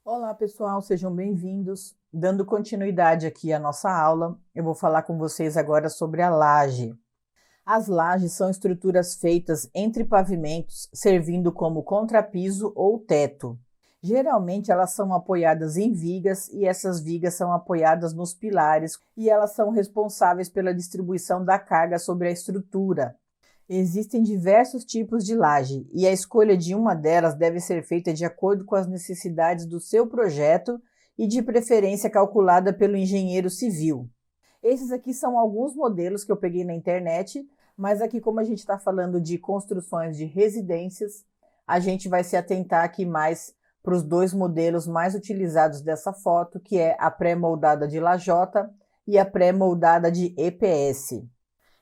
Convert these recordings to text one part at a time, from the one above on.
Olá pessoal, sejam bem-vindos. Dando continuidade aqui à nossa aula, eu vou falar com vocês agora sobre a laje. As lajes são estruturas feitas entre pavimentos, servindo como contrapiso ou teto. Geralmente elas são apoiadas em vigas e essas vigas são apoiadas nos pilares e elas são responsáveis pela distribuição da carga sobre a estrutura. Existem diversos tipos de laje e a escolha de uma delas deve ser feita de acordo com as necessidades do seu projeto e de preferência calculada pelo engenheiro civil. Esses aqui são alguns modelos que eu peguei na internet, mas aqui como a gente está falando de construções de residências, a gente vai se atentar aqui mais para os dois modelos mais utilizados dessa foto, que é a pré-moldada de lajota e a pré-moldada de EPS.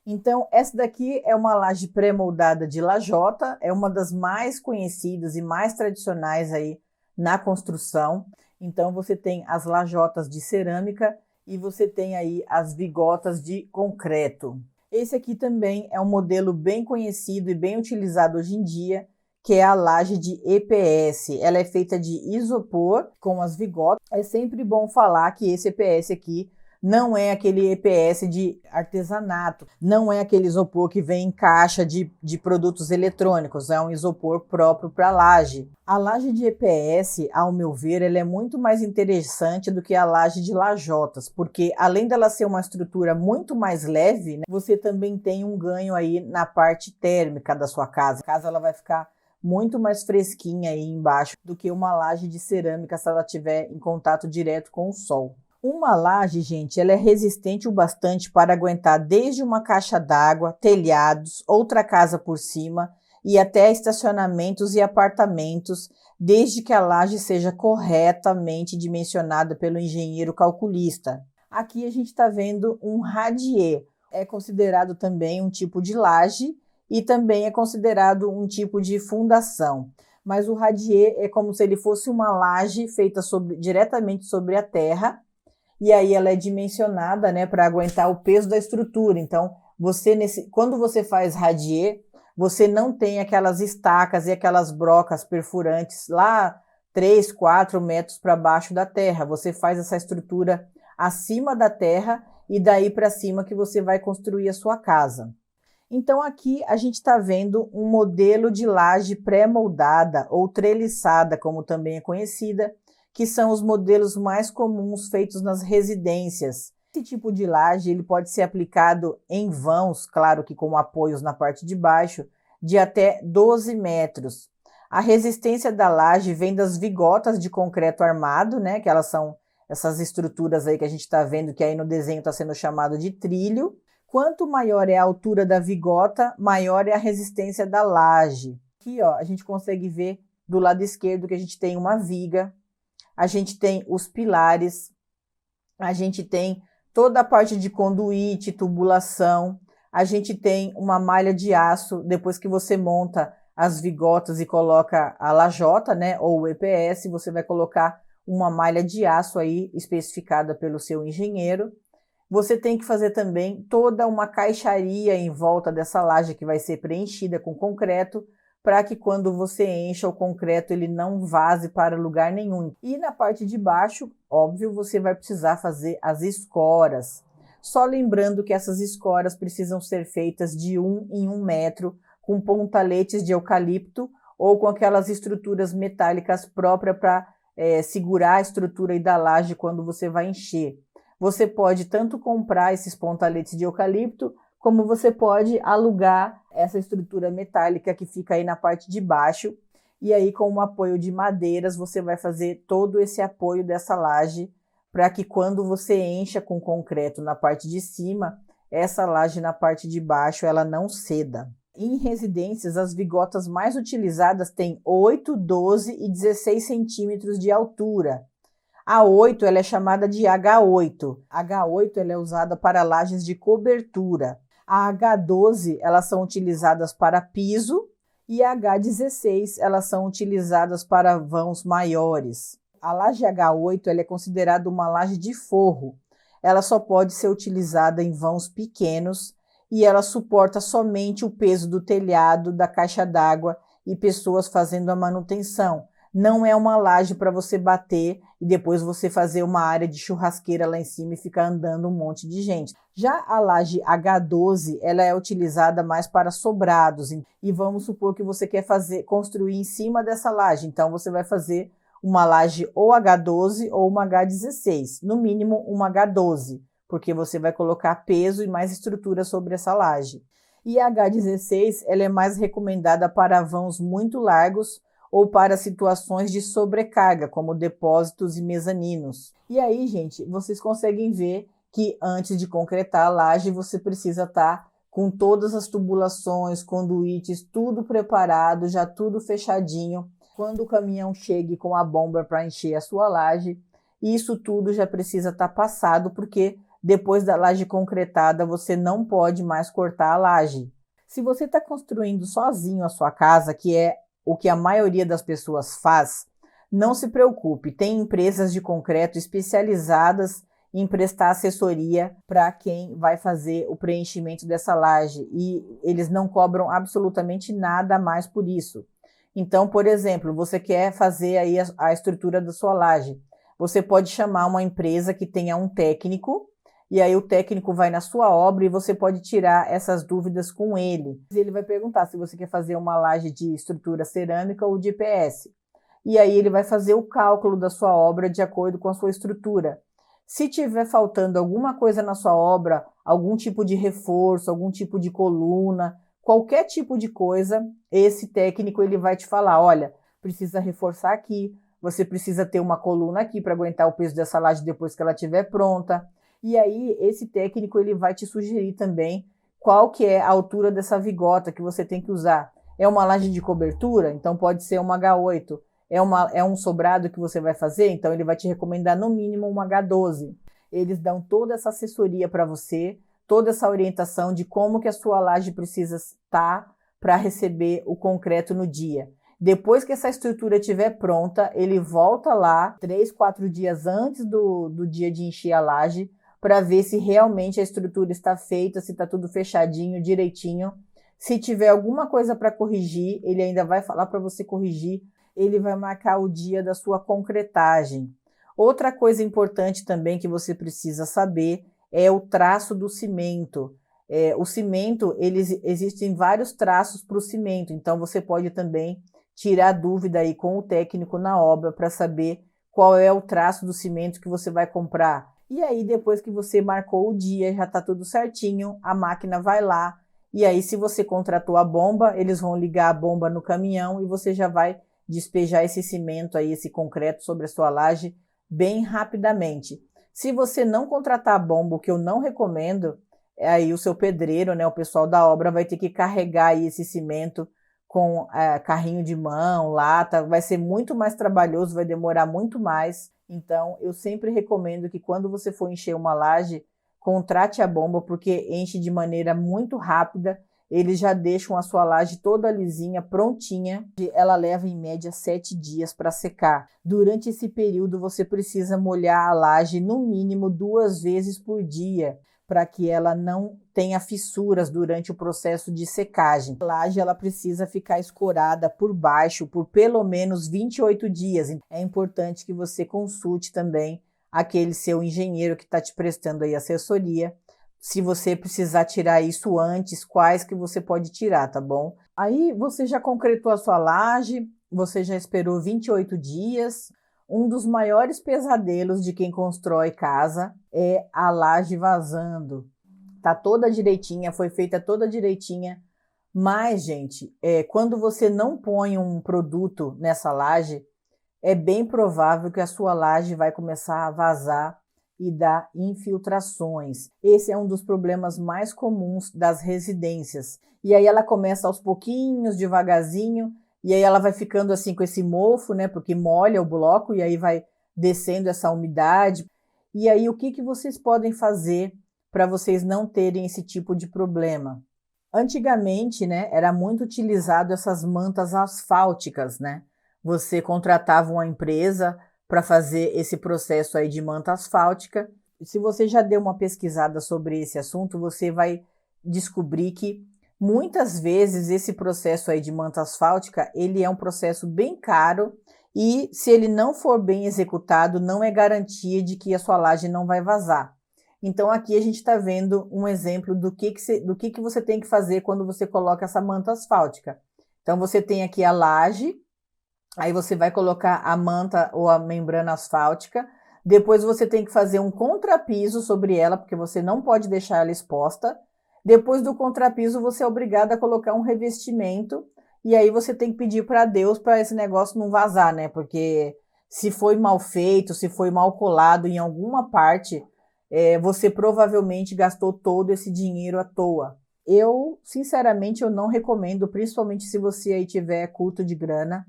Então, essa daqui é uma laje pré-moldada de lajota, é uma das mais conhecidas e mais tradicionais aí na construção. Então, você tem as lajotas de cerâmica e você tem aí as vigotas de concreto. Esse aqui também é um modelo bem conhecido e bem utilizado hoje em dia, que é a laje de EPS. Ela é feita de isopor com as vigotas. É sempre bom falar que esse EPS aqui não é aquele EPS de artesanato, não é aquele isopor que vem em caixa de produtos eletrônicos, é um isopor próprio para laje. A laje de EPS, ao meu ver, ela é muito mais interessante do que a laje de lajotas, porque além dela ser uma estrutura muito mais leve, né, você também tem um ganho aí na parte térmica da sua casa. A casa ela vai ficar muito mais fresquinha aí embaixo do que uma laje de cerâmica se ela estiver em contato direto com o sol. Uma laje, gente, ela é resistente o bastante para aguentar desde uma caixa d'água, telhados, outra casa por cima e até estacionamentos e apartamentos, desde que a laje seja corretamente dimensionada pelo engenheiro calculista. Aqui a gente está vendo um radier. É considerado também um tipo de laje e também é considerado um tipo de fundação. Mas o radier é como se ele fosse uma laje feita diretamente sobre a terra. E aí ela é dimensionada, né, para aguentar o peso da estrutura. Então, quando você faz radier, você não tem aquelas estacas e aquelas brocas perfurantes lá 3, 4 metros para baixo da terra. Você faz essa estrutura acima da terra e daí para cima que você vai construir a sua casa. Então aqui a gente está vendo um modelo de laje pré-moldada ou treliçada, como também é conhecida, que são os modelos mais comuns feitos nas residências. Esse tipo de laje ele pode ser aplicado em vãos, claro que com apoios na parte de baixo, de até 12 metros. A resistência da laje vem das vigotas de concreto armado, né, que elas são essas estruturas aí que a gente está vendo, que aí no desenho está sendo chamado de trilho. Quanto maior é a altura da vigota, maior é a resistência da laje. Aqui, ó, a gente consegue ver do lado esquerdo que a gente tem uma viga, a gente tem os pilares, a gente tem toda a parte de conduíte, tubulação, a gente tem uma malha de aço, depois que você monta as vigotas e coloca a lajota, né, ou o EPS, você vai colocar uma malha de aço aí, especificada pelo seu engenheiro. Você tem que fazer também toda uma caixaria em volta dessa laje que vai ser preenchida com concreto, para que quando você encha o concreto ele não vaze para lugar nenhum. E na parte de baixo, óbvio, você vai precisar fazer as escoras. Só lembrando que essas escoras precisam ser feitas de 1 em 1 metro, com pontaletes de eucalipto ou com aquelas estruturas metálicas próprias para segurar a estrutura aí da laje quando você vai encher. Você pode tanto comprar esses pontaletes de eucalipto, como você pode alugar essa estrutura metálica que fica aí na parte de baixo. E aí, com o apoio de madeiras, você vai fazer todo esse apoio dessa laje para que quando você encha com concreto na parte de cima, essa laje na parte de baixo ela não ceda. Em residências, as vigotas mais utilizadas têm 8, 12 e 16 centímetros de altura. A 8 ela é chamada de H8. H8 ela é usada para lajes de cobertura. A H12 elas são utilizadas para piso e a H16 elas são utilizadas para vãos maiores. A laje H8 ela é considerada uma laje de forro. Ela só pode ser utilizada em vãos pequenos e ela suporta somente o peso do telhado, da caixa d'água e pessoas fazendo a manutenção. não é uma laje para você bater e depois você fazer uma área de churrasqueira lá em cima e ficar andando um monte de gente. Já a laje H12, ela é utilizada mais para sobrados. E vamos supor que você quer construir em cima dessa laje. Então você vai fazer uma laje ou H12 ou uma H16, no mínimo uma H12, porque você vai colocar peso e mais estrutura sobre essa laje. E a H16, ela é mais recomendada para vãos muito largos ou para situações de sobrecarga, como depósitos e mezaninos. E aí, gente, vocês conseguem ver que antes de concretar a laje, você precisa estar com todas as tubulações, conduítes, tudo preparado, já tudo fechadinho. Quando o caminhão chegue com a bomba para encher a sua laje, isso tudo já precisa estar passado, porque depois da laje concretada, você não pode mais cortar a laje. Se você está construindo sozinho a sua casa, que é o que a maioria das pessoas faz, não se preocupe, tem empresas de concreto especializadas em prestar assessoria para quem vai fazer o preenchimento dessa laje e eles não cobram absolutamente nada a mais por isso. Então, por exemplo, você quer fazer aí a estrutura da sua laje, você pode chamar uma empresa que tenha um técnico e aí o técnico vai na sua obra e você pode tirar essas dúvidas com ele. Ele vai perguntar se você quer fazer uma laje de estrutura cerâmica ou de EPS. E aí ele vai fazer o cálculo da sua obra de acordo com a sua estrutura. Se tiver faltando alguma coisa na sua obra, algum tipo de reforço, algum tipo de coluna, qualquer tipo de coisa, esse técnico ele vai te falar, olha, precisa reforçar aqui, você precisa ter uma coluna aqui para aguentar o peso dessa laje depois que ela estiver pronta. E aí, esse técnico ele vai te sugerir também qual que é a altura dessa vigota que você tem que usar. É uma laje de cobertura? Então pode ser uma H8. É um sobrado que você vai fazer? Então ele vai te recomendar no mínimo uma H12. Eles dão toda essa assessoria para você, toda essa orientação de como que a sua laje precisa estar para receber o concreto no dia. Depois que essa estrutura estiver pronta, ele volta lá 3, 4 dias antes do dia de encher a laje, para ver se realmente a estrutura está feita, se está tudo fechadinho, direitinho. Se tiver alguma coisa para corrigir, ele ainda vai falar para você corrigir, ele vai marcar o dia da sua concretagem. Outra coisa importante também que você precisa saber é o traço do cimento. O cimento, existem vários traços para o cimento, então você pode também tirar dúvida aí com o técnico na obra para saber qual é o traço do cimento que você vai comprar. E aí, depois que você marcou o dia, já está tudo certinho, a máquina vai lá. E aí, se você contratou a bomba, eles vão ligar a bomba no caminhão e você já vai despejar esse cimento aí, esse concreto sobre a sua laje bem rapidamente. Se você não contratar a bomba, o que eu não recomendo, aí o seu pedreiro, né, o pessoal da obra vai ter que carregar aí esse cimento com carrinho de mão, lata, vai ser muito mais trabalhoso, vai demorar muito mais. Então, eu sempre recomendo que quando você for encher uma laje, contrate a bomba, porque enche de maneira muito rápida. Eles já deixam a sua laje toda lisinha, prontinha. Ela leva em média 7 dias para secar. Durante esse período, você precisa molhar a laje no mínimo 2 vezes por dia, para que ela não tenha fissuras durante o processo de secagem. A laje ela precisa ficar escorada por baixo por pelo menos 28 dias. É importante que você consulte também aquele seu engenheiro que está te prestando aí assessoria. Se você precisar tirar isso antes, quais que você pode tirar, tá bom? Aí você já concretou a sua laje, você já esperou 28 dias. Um dos maiores pesadelos de quem constrói casa é a laje vazando. Tá toda direitinha, foi feita toda direitinha, mas, gente, quando você não põe um produto nessa laje, é bem provável que a sua laje vai começar a vazar e dar infiltrações. Esse é um dos problemas mais comuns das residências. E aí ela começa aos pouquinhos, devagarzinho, e aí ela vai ficando assim com esse mofo, né? Porque molha o bloco e aí vai descendo essa umidade. E aí o que vocês podem fazer para vocês não terem esse tipo de problema? Antigamente, né, era muito utilizado essas mantas asfálticas, né? Você contratava uma empresa para fazer esse processo aí de manta asfáltica. Se você já deu uma pesquisada sobre esse assunto, você vai descobrir que muitas vezes esse processo aí de manta asfáltica, ele é um processo bem caro E se ele não for bem executado, não é garantia de que a sua laje não vai vazar. Então aqui a gente está vendo um exemplo do que você tem que fazer quando você coloca essa manta asfáltica. Então você tem aqui a laje, aí você vai colocar a manta ou a membrana asfáltica, depois você tem que fazer um contrapiso sobre ela, porque você não pode deixar ela exposta. Depois do contrapiso você é obrigado a colocar um revestimento, e aí você tem que pedir para Deus para esse negócio não vazar, né? Porque se foi mal feito, se foi mal colado em alguma parte, você provavelmente gastou todo esse dinheiro à toa. Eu, sinceramente, eu não recomendo, principalmente se você aí tiver curto de grana.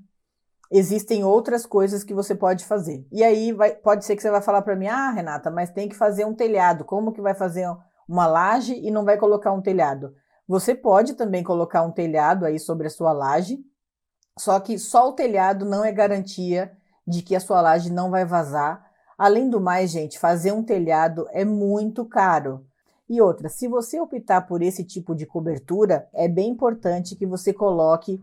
Existem outras coisas que você pode fazer. E aí pode ser que você vai falar para mim, ah, Renata, mas tem que fazer um telhado. Como que vai fazer uma laje e não vai colocar um telhado? Você pode também colocar um telhado aí sobre a sua laje, só que só o telhado não é garantia de que a sua laje não vai vazar. Além do mais, gente, fazer um telhado é muito caro. E outra, se você optar por esse tipo de cobertura, é bem importante que você coloque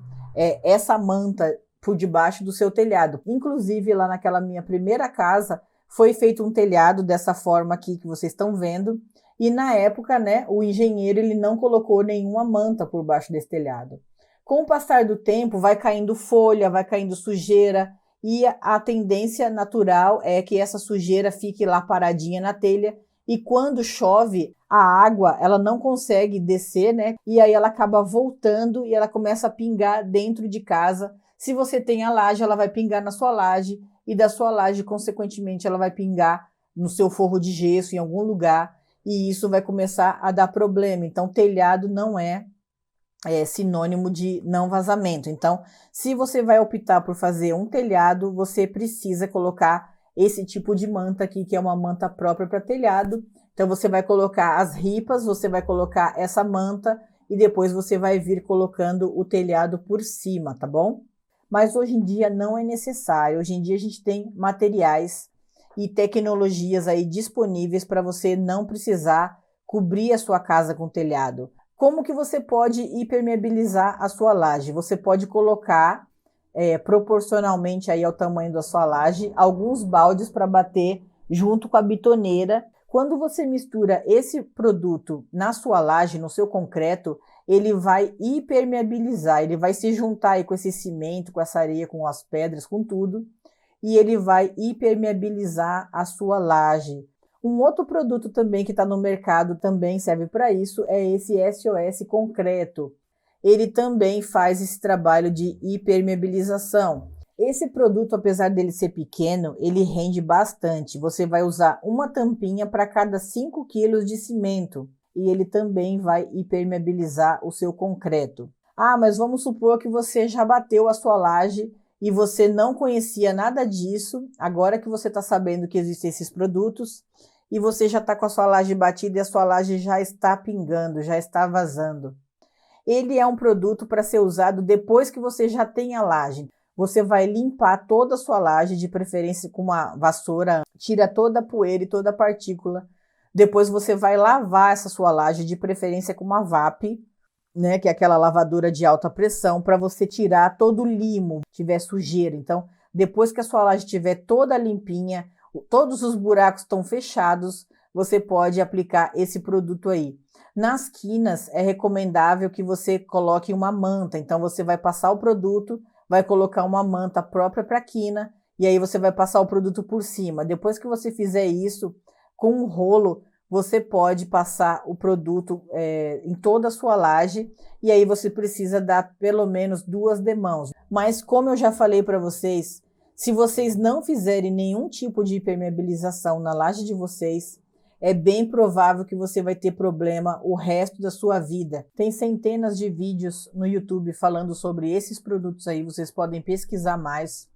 essa manta por debaixo do seu telhado. Inclusive, lá naquela minha primeira casa, foi feito um telhado dessa forma aqui que vocês estão vendo. E na época, né, o engenheiro ele não colocou nenhuma manta por baixo desse telhado. Com o passar do tempo, vai caindo folha, vai caindo sujeira, e a tendência natural é que essa sujeira fique lá paradinha na telha, e quando chove, a água ela não consegue descer, né? E aí ela acaba voltando e ela começa a pingar dentro de casa. Se você tem a laje, ela vai pingar na sua laje, e da sua laje, consequentemente, ela vai pingar no seu forro de gesso em algum lugar, e isso vai começar a dar problema. Então, telhado não é sinônimo de não vazamento. Então, se você vai optar por fazer um telhado, você precisa colocar esse tipo de manta aqui, que é uma manta própria para telhado. Então, você vai colocar as ripas, você vai colocar essa manta e depois você vai vir colocando o telhado por cima, tá bom? Mas hoje em dia não é necessário. Hoje em dia a gente tem materiais e tecnologias aí disponíveis para você não precisar cobrir a sua casa com telhado. Como que você pode impermeabilizar a sua laje? Você pode colocar, proporcionalmente aí ao tamanho da sua laje, alguns baldes para bater junto com a bitoneira. Quando você mistura esse produto na sua laje, no seu concreto, ele vai impermeabilizar, ele vai se juntar aí com esse cimento, com essa areia, com as pedras, com tudo, e ele vai impermeabilizar a sua laje. Um outro produto também que está no mercado, também serve para isso, é esse SOS Concreto. Ele também faz esse trabalho de impermeabilização. Esse produto, apesar dele ser pequeno, ele rende bastante. Você vai usar uma tampinha para cada 5 kg de cimento. E ele também vai impermeabilizar o seu concreto. Ah, mas vamos supor que você já bateu a sua laje e você não conhecia nada disso. Agora que você está sabendo que existem esses produtos, e você já está com a sua laje batida e a sua laje já está pingando, já está vazando. Ele é um produto para ser usado depois que você já tem a laje. Você vai limpar toda a sua laje, de preferência com uma vassoura, tira toda a poeira e toda a partícula. Depois você vai lavar essa sua laje, de preferência com uma VAP, né, que é aquela lavadora de alta pressão, para você tirar todo o limo, se tiver sujeira. Então, depois que a sua laje estiver toda limpinha, todos os buracos estão fechados, você pode aplicar esse produto aí. Nas quinas, é recomendável que você coloque uma manta. Então, você vai passar o produto, vai colocar uma manta própria para a quina, e aí você vai passar o produto por cima. Depois que você fizer isso, com um rolo, você pode passar o produto em toda a sua laje, e aí você precisa dar pelo menos 2 demãos. Mas como eu já falei para vocês, se vocês não fizerem nenhum tipo de impermeabilização na laje de vocês, é bem provável que você vai ter problema o resto da sua vida. Tem centenas de vídeos no YouTube falando sobre esses produtos aí, vocês podem pesquisar mais.